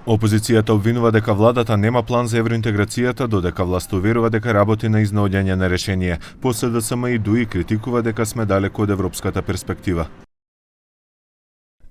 Опозицијата обвинува дека владата нема план за евроинтеграцијата, додека власта уверува дека работи на изнаоѓање на решение. СДСМ и ДУИ критикува дека сме далеку од европската перспектива.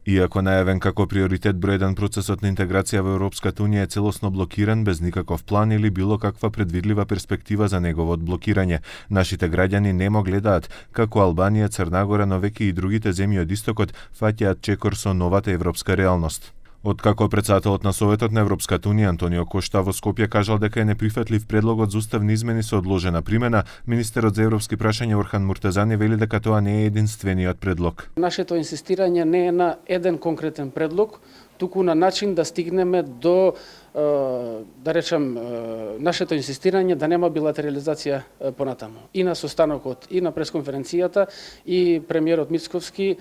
Иако најавен како приоритет број 1 процесот на интеграција во Европската унија е целосно блокиран без никаков план или било каква предвидлива перспектива за неговото блокирање, нашите граѓани немо гледаат како Албанија, Црна Гора, но веќе и другите земји од истокот фаќаат чекор со новата европска реалност. Откако председателот на Советот на Европската унија Антонио Кошта во Скопје кажал дека е неприфатлив предлогот за уставни измени со одложена примена, министерот за европски прашања Орхан Муртазани вели дека тоа не е единствениот предлог. Нашето инсистирање не е на еден конкретен предлог, туку на начин да стигнеме до нашето инсистирање да нема билатерализација понатаму. И на состанокот, и на пресконференцијата, и премиерот Мицковски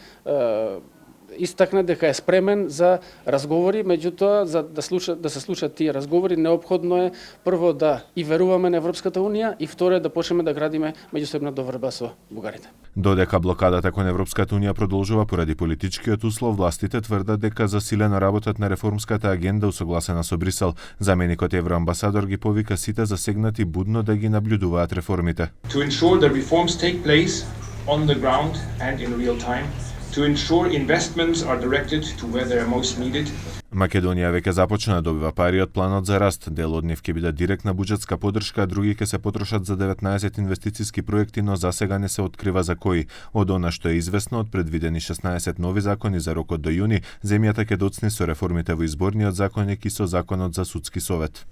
истакна дека е спремен за разговори, меѓутоа за да се случат тие разговори неопходно е прво да и веруваме на Европската унија и второ е да почнеме да градиме меѓусебна доверба со бугарите. Додека блокадата кон Европската унија продолжува поради политичкиот услов, властите тврдат дека засилено работат на реформската агенда усогласена со Брисел. Заменикот евроамбасадор ги повика сите засегнати будно да ги наблюдуваат реформите. To ensure that reforms take place on the ground and in real time. To ensure investments are directed to where they are most needed. Македонија веќе започна да добива пари од планот за раст. Дел од нив ќе биде директна буџетска поддршка, а други ќе се потрошат за 19 инвестициски проекти, но засега не се открива за кои. Од она што е известно од предвидени 16 нови закони за рокот до јуни, земјата ќе доцни со реформите во изборниот законник и со законот за судски совет.